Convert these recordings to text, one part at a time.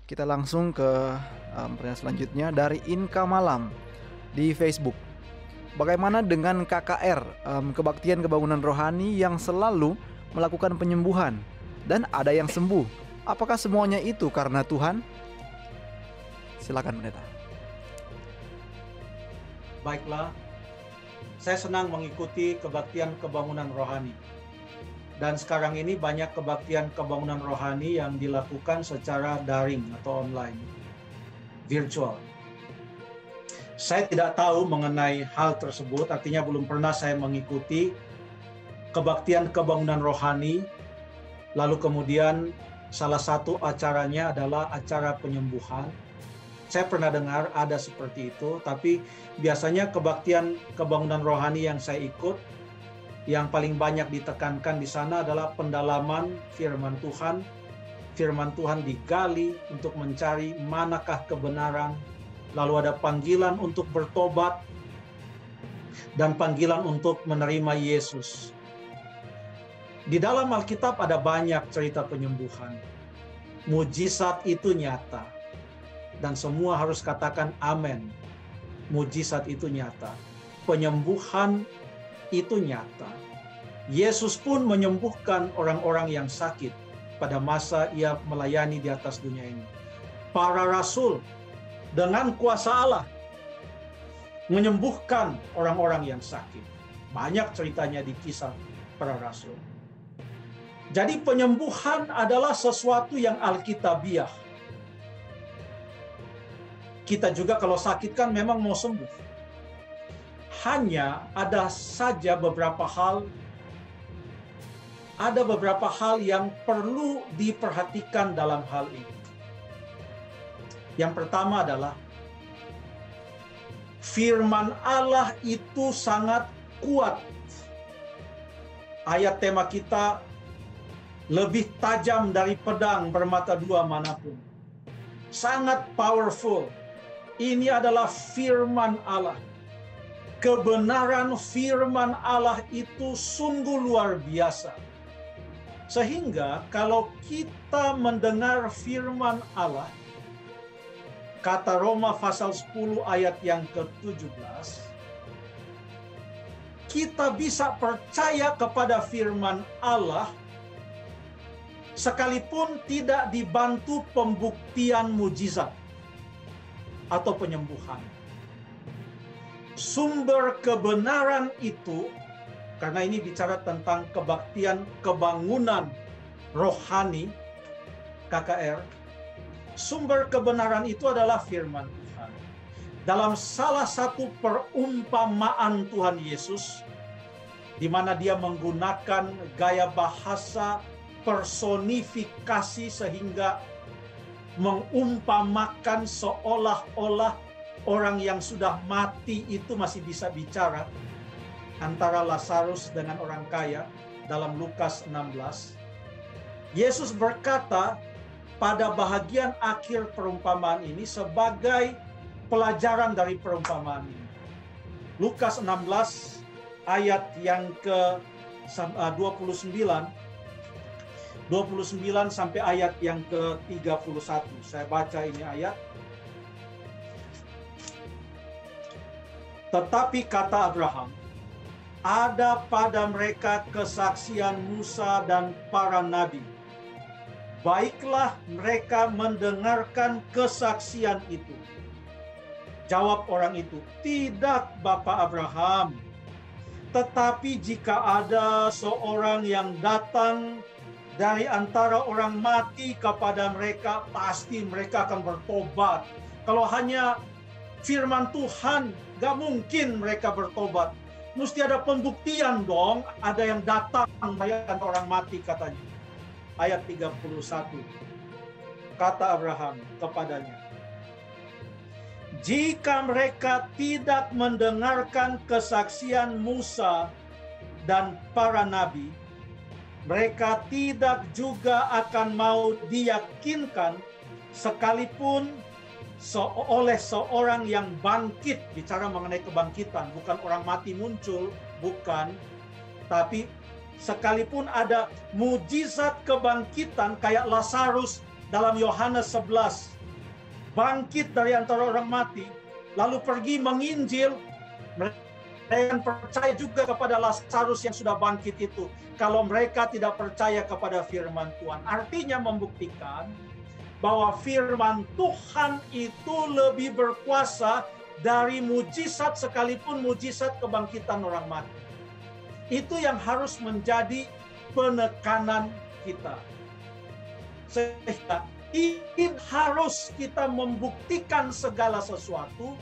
kita langsung ke pertanyaan selanjutnya dari Inka Malam di Facebook. Bagaimana dengan KKR, kebaktian kebangunan rohani yang selalu melakukan penyembuhan dan ada yang sembuh? Apakah semuanya itu karena Tuhan? Silakan pendeta. Baiklah, saya senang mengikuti kebaktian kebangunan rohani. Dan sekarang ini banyak kebaktian kebangunan rohani yang dilakukan secara daring atau online, virtual. Saya tidak tahu mengenai hal tersebut, artinya belum pernah saya mengikuti kebaktian kebangunan rohani, lalu kemudian salah satu acaranya adalah acara penyembuhan. Saya pernah dengar ada seperti itu, tapi biasanya kebaktian kebangunan rohani yang saya ikut, yang paling banyak ditekankan di sana adalah pendalaman firman Tuhan. Firman Tuhan digali untuk mencari manakah kebenaran, lalu ada panggilan untuk bertobat, dan panggilan untuk menerima Yesus. Di dalam Alkitab ada banyak cerita penyembuhan. Mujizat itu nyata. Dan semua harus katakan amin. Mujizat itu nyata. Penyembuhan itu nyata. Yesus pun menyembuhkan orang-orang yang sakit pada masa ia melayani di atas dunia ini. Para rasul dengan kuasa Allah menyembuhkan orang-orang yang sakit. Banyak ceritanya di kisah para rasul. Jadi penyembuhan adalah sesuatu yang alkitabiah. Kita juga kalau sakit kan memang mau sembuh. Hanya ada saja beberapa hal yang perlu diperhatikan dalam hal ini. Yang pertama adalah firman Allah itu sangat kuat. Ayat tema kita lebih tajam dari pedang bermata dua manapun. Sangat powerful. Ini adalah firman Allah. Kebenaran firman Allah itu sungguh luar biasa. Sehingga kalau kita mendengar firman Allah, kata Roma pasal 10 ayat yang ke-17, kita bisa percaya kepada firman Allah sekalipun tidak dibantu pembuktian mujizat atau penyembuhan. Sumber kebenaran itu, karena ini bicara tentang kebaktian kebangunan rohani, KKR, sumber kebenaran itu adalah firman Tuhan. Dalam salah satu perumpamaan Tuhan Yesus, di mana dia menggunakan gaya bahasa personifikasi sehingga mengumpamakan seolah-olah orang yang sudah mati itu masih bisa bicara, antara Lazarus dengan orang kaya dalam Lukas 16. Yesus berkata pada bahagian akhir perumpamaan ini sebagai pelajaran dari perumpamaan ini. Lukas 16 ayat yang ke-29 sampai ayat yang ke-31. Saya baca ini ayat. Tetapi kata Abraham, ada pada mereka kesaksian Musa dan para nabi. Baiklah mereka mendengarkan kesaksian itu. Jawab orang itu, tidak Bapak Abraham. Tetapi jika ada seorang yang datang dari antara orang mati kepada mereka, pasti mereka akan bertobat. Kalau hanya firman Tuhan, gak mungkin mereka bertobat. Mesti ada pembuktian dong, ada yang datang dari antara orang mati katanya. Ayat 31. Kata Abraham kepadanya, jika mereka tidak mendengarkan kesaksian Musa dan para nabi, mereka tidak juga akan mau diyakinkan sekalipun oleh seorang yang bangkit. Bicara mengenai kebangkitan, bukan orang mati muncul, bukan. Tapi sekalipun ada mujizat kebangkitan kayak Lazarus dalam Yohanes 11 bangkit dari antara orang mati, lalu pergi menginjil, mereka akan percaya juga kepada Lazarus yang sudah bangkit itu, kalau mereka tidak percaya kepada firman Tuhan. Artinya membuktikan bahwa firman Tuhan itu lebih berkuasa dari mujizat, sekalipun mujizat kebangkitan orang mati. Itu yang harus menjadi penekanan kita. Sehingga ini harus kita membuktikan segala sesuatu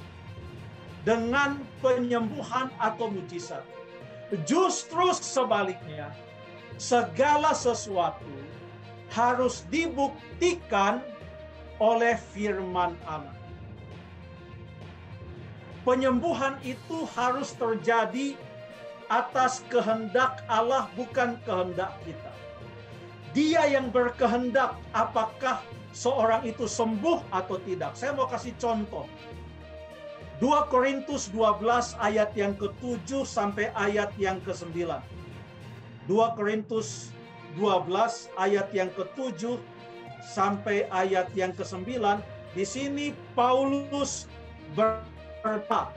dengan penyembuhan atau mujizat. Justru sebaliknya, segala sesuatu harus dibuktikan oleh firman Allah. Penyembuhan itu harus terjadi atas kehendak Allah, bukan kehendak kita. Dia yang berkehendak apakah seorang itu sembuh atau tidak. Saya mau kasih contoh. 2 Korintus 12 ayat yang ke-7 sampai ayat yang ke-9. 2 Korintus 12 ayat yang ke-7 sampai ayat yang ke-9. Di sini Paulus berkata,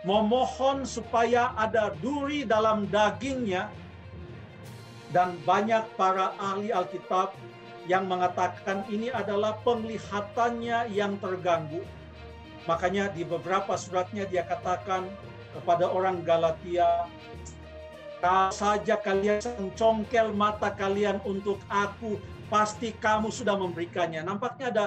memohon supaya ada duri dalam dagingnya, dan banyak para ahli Alkitab yang mengatakan ini adalah penglihatannya yang terganggu. Makanya di beberapa suratnya dia katakan kepada orang Galatia, kalau saja kalian mencongkel mata kalian untuk aku, pasti kamu sudah memberikannya. Nampaknya ada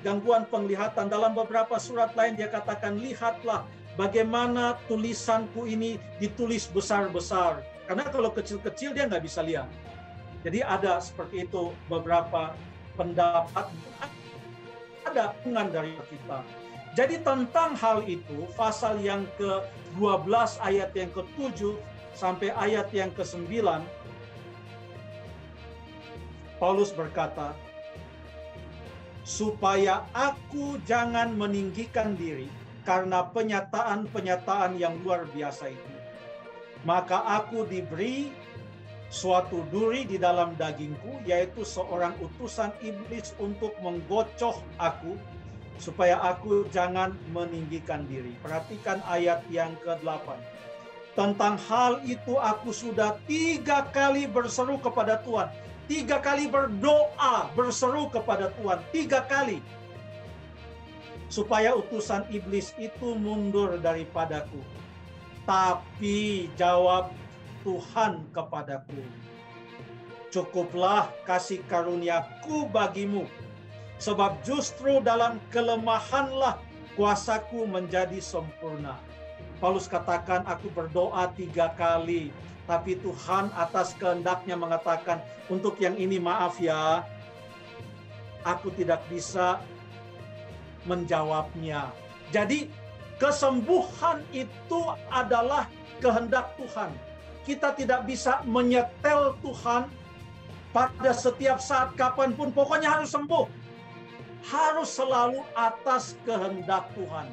gangguan penglihatan. Dalam beberapa surat lain dia katakan, lihatlah bagaimana tulisanku ini ditulis besar-besar. Karena kalau kecil-kecil dia nggak bisa lihat. Jadi ada seperti itu beberapa pendapat. Ada pengan dari kita. Jadi tentang hal itu, pasal yang ke-12 ayat yang ke-7 sampai ayat yang ke-9, Paulus berkata, supaya aku jangan meninggikan diri karena penyataan-penyataan yang luar biasa itu. Maka aku diberi suatu duri di dalam dagingku, yaitu seorang utusan iblis untuk menggocoh aku, supaya aku jangan meninggikan diri. Perhatikan ayat yang ke-8. Tentang hal itu aku sudah 3 kali berseru kepada Tuhan. 3 kali berdoa, berseru kepada Tuhan. 3 kali. Supaya utusan iblis itu mundur daripadaku. Tapi jawab Tuhan kepadaku, cukuplah kasih karuniaku bagimu. Sebab justru dalam kelemahanlah kuasaku menjadi sempurna. Paulus katakan, aku berdoa 3 kali. Tapi Tuhan atas kehendaknya mengatakan, untuk yang ini maaf ya, aku tidak bisa menjawabnya. Jadi kesembuhan itu adalah kehendak Tuhan. Kita tidak bisa menyetel Tuhan pada setiap saat, kapanpun, pokoknya harus sembuh. Harus selalu atas kehendak Tuhan.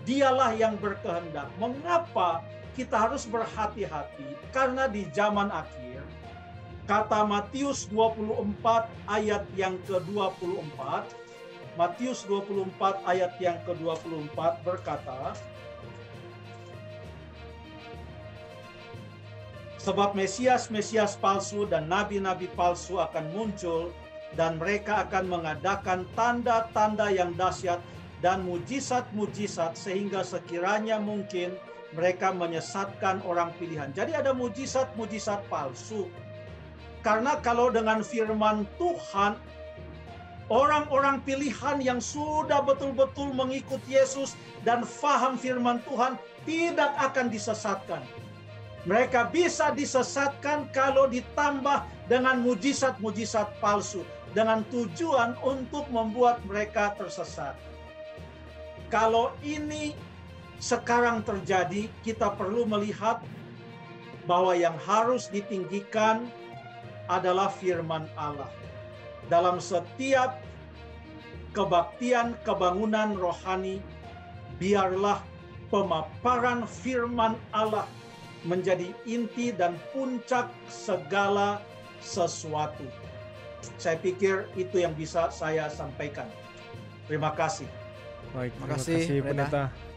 Dialah yang berkehendak. Mengapa kita harus berhati-hati? Karena di zaman akhir, kata Matius 24 ayat yang ke-24, Matius 24 ayat yang ke-24 berkata, sebab Mesias-Mesias palsu dan nabi-nabi palsu akan muncul, dan mereka akan mengadakan tanda-tanda yang dahsyat dan mujizat-mujizat, sehingga sekiranya mungkin mereka menyesatkan orang pilihan. Jadi ada mujizat-mujizat palsu. Karena kalau dengan firman Tuhan, orang-orang pilihan yang sudah betul-betul mengikut Yesus dan faham firman Tuhan tidak akan disesatkan. Mereka bisa disesatkan kalau ditambah dengan mujizat-mujizat palsu, dengan tujuan untuk membuat mereka tersesat. Kalau ini sekarang terjadi, kita perlu melihat bahwa yang harus ditinggikan adalah firman Allah. Dalam setiap kebaktian kebangunan rohani, biarlah pemaparan firman Allah menjadi inti dan puncak segala sesuatu. Saya pikir itu yang bisa saya sampaikan. Terima kasih. Baik, terima Makasih, kasih Pendeta. Pendeta.